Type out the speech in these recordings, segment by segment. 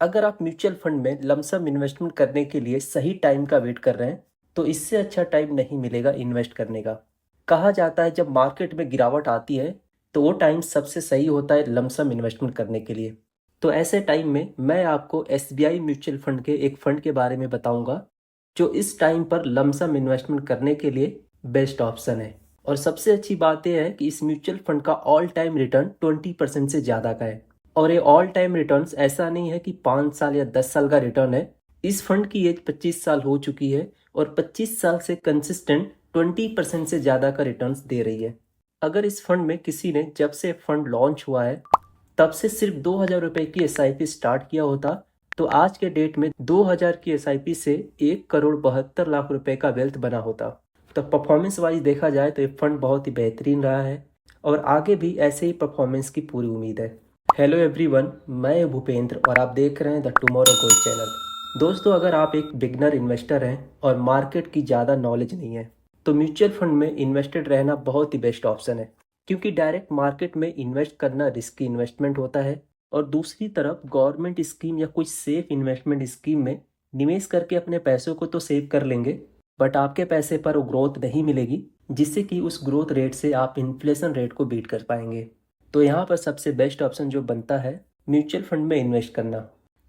अगर आप mutual fund में लमसम इन्वेस्टमेंट करने के लिए सही टाइम का वेट कर रहे हैं तो इससे अच्छा टाइम नहीं मिलेगा इन्वेस्ट करने का। कहा जाता है जब मार्केट में गिरावट आती है तो वो टाइम सबसे सही होता है लमसम इन्वेस्टमेंट करने के लिए। तो ऐसे टाइम में मैं आपको एसबीआई म्यूचुअल फंड के एक फंड के बारे में बताऊंगा जो इस टाइम पर लमसम इन्वेस्टमेंट करने के लिए बेस्ट ऑप्शन है। और सबसे अच्छी बात यह है कि इस म्यूचुअल फंड का ऑल टाइम रिटर्न 20% से ज़्यादा का है। और ये ऑल टाइम रिटर्न्स ऐसा नहीं है कि 5 साल या 10 साल का रिटर्न है। इस फंड की एज 25 साल हो चुकी है और 25 साल से कंसिस्टेंट 20% से ज़्यादा का रिटर्न्स दे रही है। अगर इस फंड में किसी ने जब से फंड लॉन्च हुआ है तब से सिर्फ 2,000 रुपये की एसआईपी स्टार्ट किया होता तो आज के डेट में 2,000 की एसआईपी से 1,72,00,000 रुपए का वेल्थ बना होता। तो परफॉर्मेंस वाइज देखा जाए तो ये फंड बहुत ही बेहतरीन रहा है और आगे भी ऐसे ही परफॉर्मेंस की पूरी उम्मीद है। हेलो एवरीवन, मैं भूपेंद्र और आप देख रहे हैं द टुमारो गोल्ड चैनल। दोस्तों, अगर आप एक बिगनर इन्वेस्टर हैं और मार्केट की ज़्यादा नॉलेज नहीं है तो म्यूचुअल फंड में इन्वेस्टेड रहना बहुत ही बेस्ट ऑप्शन है। क्योंकि डायरेक्ट मार्केट में इन्वेस्ट करना रिस्की इन्वेस्टमेंट होता है और दूसरी तरफ गवर्नमेंट स्कीम या कुछ सेफ इन्वेस्टमेंट स्कीम में निवेश करके अपने पैसों को तो सेव कर लेंगे बट आपके पैसे पर वो ग्रोथ नहीं मिलेगी जिससे कि उस ग्रोथ रेट से आप इन्फ्लेशन रेट को बीट कर पाएंगे। तो यहाँ पर सबसे बेस्ट ऑप्शन जो बनता है म्यूचुअल फंड में इन्वेस्ट करना।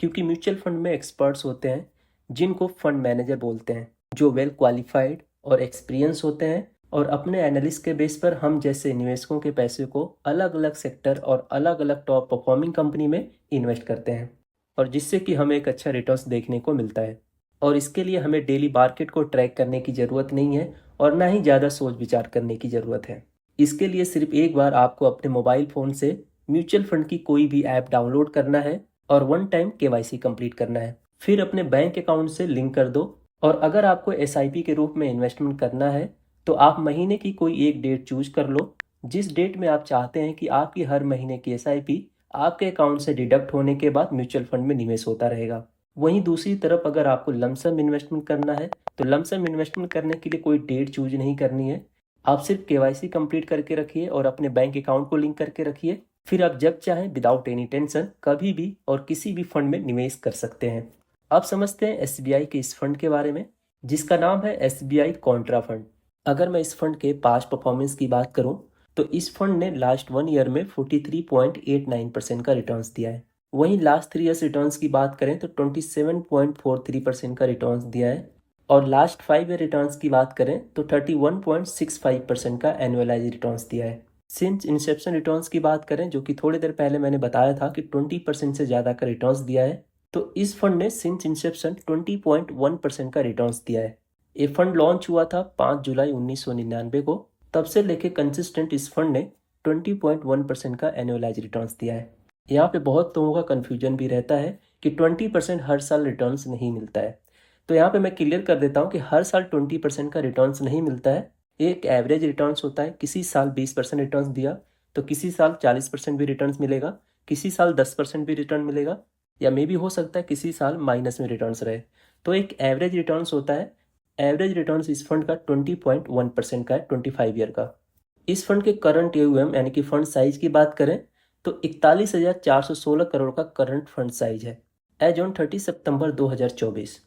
क्योंकि म्यूचुअल फंड में एक्सपर्ट्स होते हैं जिनको फंड मैनेजर बोलते हैं, जो वेल क्वालिफाइड और एक्सपीरियंस होते हैं और अपने एनालिस्ट के बेस पर हम जैसे निवेशकों के पैसे को अलग अलग सेक्टर और अलग अलग टॉप परफॉर्मिंग कंपनी में इन्वेस्ट करते हैं और जिससे कि हमें एक अच्छा रिटर्न्स देखने को मिलता है। और इसके लिए हमें डेली मार्केट को ट्रैक करने की ज़रूरत नहीं है और ना ही ज़्यादा सोच विचार करने की ज़रूरत है। इसके लिए सिर्फ एक बार आपको अपने मोबाइल फ़ोन से म्यूचुअल फंड की कोई भी ऐप डाउनलोड करना है और वन टाइम केवाईसी कंप्लीट करना है। फिर अपने बैंक अकाउंट से लिंक कर दो। और अगर आपको एसआईपी के रूप में इन्वेस्टमेंट करना है तो आप महीने की कोई एक डेट चूज कर लो जिस डेट में आप चाहते हैं कि आपकी हर महीने की एसआईपी आपके अकाउंट से डिडक्ट होने के बाद म्यूचुअल फंड में निवेश होता रहेगा। वहीं दूसरी तरफ अगर आपको लमसम इन्वेस्टमेंट करना है तो लमसम इन्वेस्टमेंट करने के लिए कोई डेट चूज नहीं करनी है। आप सिर्फ केवाईसी कंप्लीट करके रखिए और अपने बैंक अकाउंट को लिंक करके रखिए। फिर आप जब चाहें विदाउट एनी टेंशन कभी भी और किसी भी फंड में निवेश कर सकते हैं। अब समझते हैं एसबीआई के इस फंड के बारे में जिसका नाम है एसबीआई कॉन्ट्रा फंड। अगर मैं इस फंड के पास्ट परफॉर्मेंस की बात करूं तो इस फंड ने लास्ट 1 ईयर में 43.89% का रिटर्न्स दिया है। वहीं लास्ट 3 ईयर्स रिटर्न्स की बात करें तो 27.43% का रिटर्न्स दिया है। और लास्ट 5 ईयर रिटर्न्स की बात करें तो 31.65% का एनुअलाइज रिटर्न्स दिया है। सिंस इंसेप्शन रिटर्न्स की बात करें जो कि थोड़ी देर पहले मैंने बताया था कि 20% से ज़्यादा का रिटर्न्स दिया है, तो इस फंड ने सिंस इंसेप्शन 20.1% का रिटर्न्स दिया है। ये फंड लॉन्च हुआ था 5 जुलाई 1999 को। तब से लेके कंसिस्टेंट इस फंड ने 20.1% का एनुअलाइज रिटर्न्स दिया है। यहाँ पे बहुत लोगों का कन्फ्यूजन भी रहता है कि 20% हर साल रिटर्न्स नहीं मिलता है। तो यहाँ पे मैं क्लियर कर देता हूँ कि हर साल 20% का रिटर्न्स नहीं मिलता है। एक एवरेज रिटर्न्स होता है। किसी साल 20% रिटर्न्स दिया तो किसी साल 40% भी रिटर्न्स मिलेगा, किसी साल 10% भी रिटर्न मिलेगा, या मे भी हो सकता है किसी साल माइनस में रिटर्न्स रहे। तो एक एवरेज रिटर्न्स होता है। एवरेज रिटर्न्स इस फंड का 20.1% का है 25 ईयर का। इस फंड के करंट एयूएम यानी कि फंड साइज की बात करें तो 41,416 करोड़ का करंट फंड साइज है एज ऑन 30 सितंबर 2024।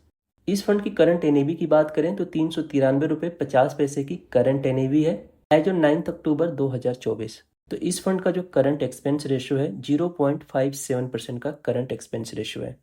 इस फंड की करंट एनएवी की बात करें तो 393 रुपये 50 पैसे की करंट एनएवी है एज ऑन 9 अक्टूबर 2024। तो इस फंड का जो करंट एक्सपेंस रेशो है 0.57% का करंट एक्सपेंस रेशो है।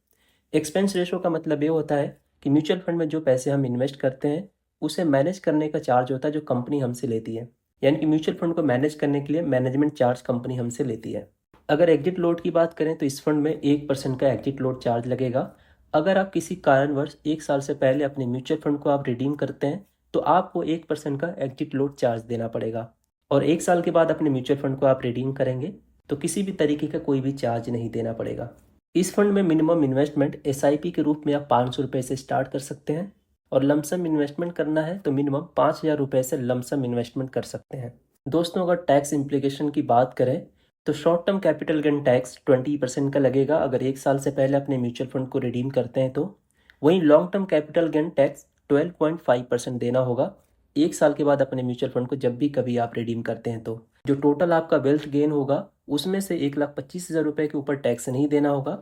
एक्सपेंस रेशो का मतलब ये होता है कि म्यूचुअल फंड में जो पैसे हम इन्वेस्ट करते हैं उसे मैनेज करने का चार्ज होता है जो कंपनी हमसे लेती है। यानी कि म्यूचुअल फंड को मैनेज करने के लिए मैनेजमेंट चार्ज कंपनी हमसे लेती है। अगर एग्जिट लोड की बात करें तो इस फंड में 1% का एग्जिट लोड चार्ज लगेगा। अगर आप किसी कारणवश 1 साल से पहले अपने म्यूचुअल फंड को आप रिडीम करते हैं तो आपको 1% का एग्जिट लोड चार्ज देना पड़ेगा। और 1 साल के बाद अपने म्यूचुअल फंड को आप रिडीम करेंगे तो किसी भी तरीके का कोई भी चार्ज नहीं देना पड़ेगा। इस फंड में मिनिमम इन्वेस्टमेंट एसआईपी के रूप में आप 500 रुपये से स्टार्ट कर सकते हैं और लमसम इन्वेस्टमेंट करना है तो मिनिमम 5,000 रुपये से लमसम इन्वेस्टमेंट कर सकते हैं। दोस्तों, अगर टैक्स इम्प्लीकेशन की बात करें तो short term capital gain tax 20% का लगेगा अगर 1 साल से पहले अपने म्यूचुअल फंड को रिडीम करते हैं तो। वहीं long term capital gain tax 12.5% देना होगा 1 साल के बाद अपने म्यूचुअल फंड को जब भी कभी आप रिडीम करते हैं तो। जो टोटल आपका वेल्थ गेन होगा उसमें से 1,25,000 रुपये के ऊपर टैक्स नहीं देना होगा।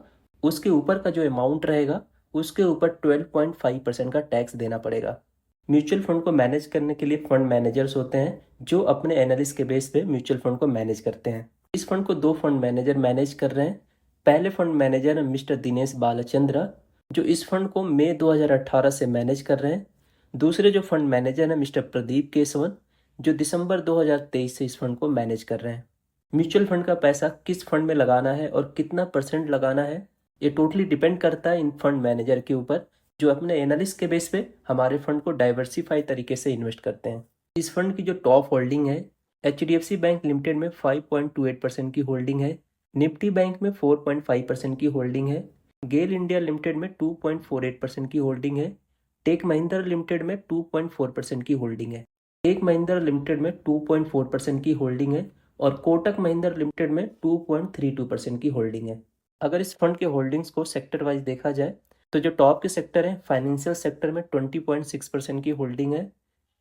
उसके ऊपर का जो अमाउंट रहेगा उसके ऊपर 12.5% का टैक्स देना पड़ेगा। म्यूचुअल फंड को मैनेज करने के लिए फंड मैनेजर्स होते हैं जो अपने एनालिस्ट के बेस पे म्यूचुअल फंड को मैनेज करते हैं। इस फंड को दो फंड मैनेजर मैनेज कर रहे हैं। पहले फंड मैनेजर है मिस्टर दिनेश बालचंद्र, जो इस फंड को मई 2018 से मैनेज कर रहे हैं। दूसरे जो फंड मैनेजर है मिस्टर प्रदीप केसवन, जो दिसंबर 2023 से इस फंड को मैनेज कर रहे हैं। म्यूचुअल फंड का पैसा किस फंड में लगाना है और कितना % लगाना है, ये टोटली डिपेंड करता है इन फंड मैनेजर के ऊपर, जो अपने एनालिस्ट के बेस पे हमारे फंड को डाइवर्सिफाई तरीके से इन्वेस्ट करते हैं। इस फंड की जो टॉप होल्डिंग है, HDFC बैंक लिमिटेड में 5.28% की होल्डिंग है, निफ्टी बैंक में 4.5% की होल्डिंग है, गेल इंडिया लिमिटेड में 2.48% की होल्डिंग है, टेक महिंद्रा लिमिटेड में 2.4% की होल्डिंग है, टेक महिंद्रा लिमिटेड में 2.4% की होल्डिंग है और कोटक महिंद्रा लिमिटेड में 2.32% की होल्डिंग है। अगर इस फंड के होल्डिंग्स को सेक्टर वाइज देखा जाए तो जो टॉप के सेक्टर हैं, फाइनेंशियल सेक्टर में 20.6% की होल्डिंग है,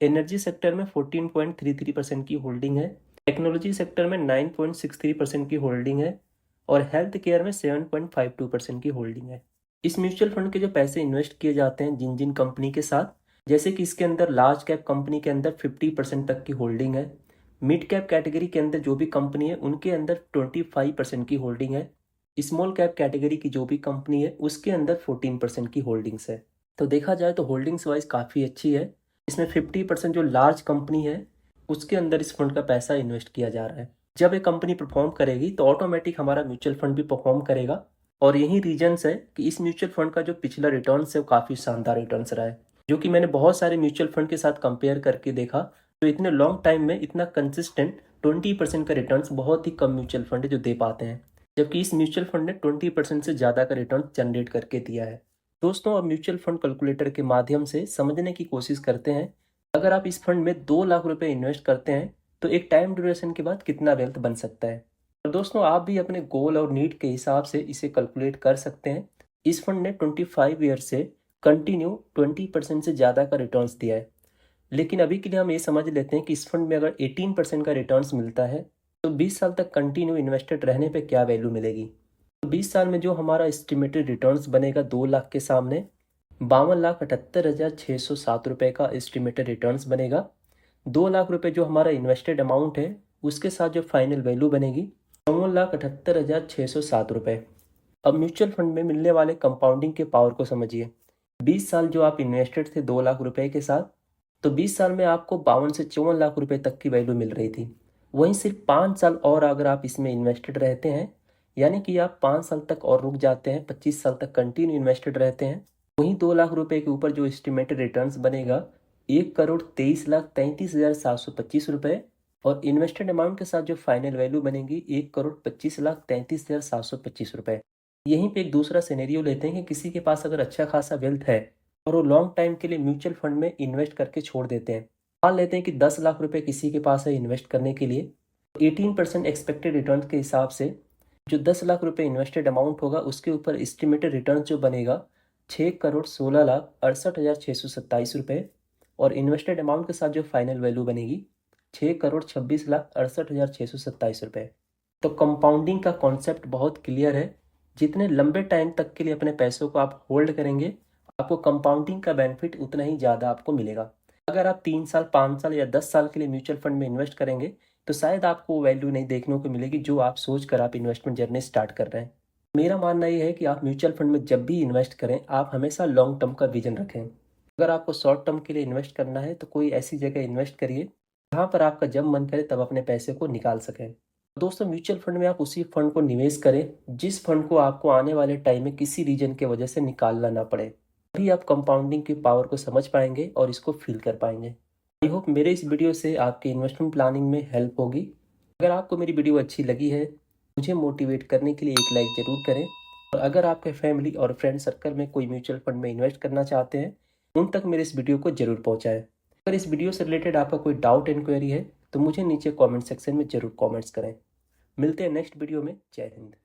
एनर्जी सेक्टर में 14.33% की होल्डिंग है, टेक्नोलॉजी सेक्टर में 9.63% की होल्डिंग है और हेल्थ केयर में 7.52% की होल्डिंग है। इस म्यूचुअल फंड के जो पैसे इन्वेस्ट किए जाते हैं जिन जिन कंपनी के साथ, जैसे कि इसके अंदर लार्ज कैप कंपनी के अंदर 50% तक की होल्डिंग है, मिड कैप कैटेगरी के अंदर जो भी कंपनी है उनके अंदर 25% की होल्डिंग है, स्मॉल कैप कैटेगरी की जो भी कंपनी है उसके अंदर 14% की होल्डिंग्स है। तो देखा जाए तो होल्डिंग्स वाइज काफ़ी अच्छी है। इसमें 50% जो लार्ज कंपनी है उसके अंदर इस फंड का पैसा इन्वेस्ट किया जा रहा है। जब ये कंपनी परफॉर्म करेगी तो ऑटोमेटिक हमारा म्यूचुअल फंड भी परफॉर्म करेगा और यही रीजन्स है कि इस म्यूचुअल फंड का जो पिछला रिटर्न है वो काफ़ी शानदार रिटर्न रहा है, जो कि मैंने बहुत सारे म्यूचुअल फंड के साथ कंपेयर करके देखा तो इतने लॉन्ग टाइम में इतना कंसिस्टेंट 20% का रिटर्न बहुत ही कम म्यूचुअल फंड है जो दे पाते हैं, जबकि इस म्यूचुअल फंड ने 20% से ज़्यादा का रिटर्न जनरेट करके दिया है। दोस्तों, अब म्यूचुअल फंड कैलकुलेटर के माध्यम से समझने की कोशिश करते हैं, अगर आप इस फंड में 2 लाख रुपए इन्वेस्ट करते हैं तो एक टाइम ड्यूरेशन के बाद कितना वेल्थ बन सकता है। और दोस्तों, आप भी अपने गोल और नीड के हिसाब से इसे कैलकुलेट कर सकते हैं। इस फंड ने 25 ईयर से कंटिन्यू 20% से ज़्यादा का रिटर्न्स दिया है, लेकिन अभी के लिए हम ये समझ लेते हैं कि इस फंड में अगर 18% का रिटर्न्स मिलता है तो 20 साल तक कंटिन्यू इन्वेस्टेड रहने पे क्या वैल्यू मिलेगी। तो 20 साल में जो हमारा एस्टिमेटेड रिटर्न्स बनेगा 2 लाख के सामने 52,78,607 रुपये का एस्टिमेटेड रिटर्न्स बनेगा। 2 लाख रुपए जो हमारा इन्वेस्टेड अमाउंट है उसके साथ जो फाइनल वैल्यू बनेगी 54,78,607 रुपये। अब म्यूचुअल फंड में मिलने वाले कंपाउंडिंग के पावर को समझिए। 20 साल जो आप इन्वेस्टेड थे 2 लाख रुपए के साथ, तो 20 साल में आपको 52 से 54 लाख रुपए तक की वैल्यू मिल रही थी। वहीं सिर्फ 5 साल और अगर आप इसमें इन्वेस्टेड रहते हैं, यानी कि आप 5 साल तक और रुक जाते हैं, 25 साल तक कंटिन्यू इन्वेस्टेड रहते हैं, वहीं 2 लाख रुपए के ऊपर जो एस्टिमेटेड रिटर्न्स बनेगा 1,23,33,725 रुपये और इन्वेस्टेड अमाउंट के साथ जो फाइनल वैल्यू बनेगी 1,25,33,725 रुपये। यहीं पे एक दूसरा सिनेरियो लेते हैं कि किसी के पास अगर अच्छा खासा वेल्थ है और वो लॉन्ग टाइम के लिए म्यूचुअल फंड में इन्वेस्ट करके छोड़ देते हैं। मान लेते हैं कि 10 लाख रुपए किसी के पास है इन्वेस्ट करने के लिए, 18% एक्सपेक्टेड रिटर्न के हिसाब से जो 10 लाख रुपए इन्वेस्टेड अमाउंट होगा उसके ऊपर एस्टिमेटेड रिटर्न जो बनेगा 6,16,68,627 रुपये और इन्वेस्टेड अमाउंट के साथ जो फाइनल वैल्यू बनेगी 6,26,68,627 रुपये। तो कंपाउंडिंग का कॉन्सेप्ट बहुत क्लियर है। जितने लंबे टाइम तक के लिए अपने पैसों को आप होल्ड करेंगे आपको कंपाउंडिंग का बेनिफिट उतना ही ज़्यादा आपको मिलेगा। अगर आप 3 साल, 5 साल या 10 साल के लिए म्यूचुअल फंड में इन्वेस्ट करेंगे तो शायद आपको वैल्यू नहीं देखने को मिलेगी जो आप सोच कर आप इन्वेस्टमेंट जर्नी स्टार्ट कर रहे हैं। मेरा मानना ये है कि आप म्यूचुअल फंड में जब भी इन्वेस्ट करें आप हमेशा लॉन्ग टर्म का विजन रखें। अगर आपको शॉर्ट टर्म के लिए इन्वेस्ट करना है तो कोई ऐसी जगह इन्वेस्ट करिए जहाँ पर आपका जब मन करे तब अपने पैसे को निकाल सकें। दोस्तों, म्यूचुअल फंड में आप उसी फंड को निवेश करें जिस फंड को आपको आने वाले टाइम में किसी रीजन की वजह से निकालना ना पड़े, तभी आप कंपाउंडिंग की पावर को समझ पाएंगे और इसको फील कर पाएंगे। आई होप मेरे इस वीडियो से आपके इन्वेस्टमेंट प्लानिंग में हेल्प होगी। अगर आपको मेरी वीडियो अच्छी लगी है, मुझे मोटिवेट करने के लिए एक लाइक ज़रूर करें और अगर आपके फैमिली और फ्रेंड सर्कल में कोई म्यूचुअल फंड में इन्वेस्ट करना चाहते हैं उन तक मेरे इस वीडियो को जरूर पहुंचाएं। अगर इस वीडियो से रिलेटेड आपका कोई डाउट इंक्वायरी है तो मुझे नीचे कमेंट सेक्शन में जरूर कमेंट्स करें। मिलते हैं नेक्स्ट वीडियो में। जय हिंद।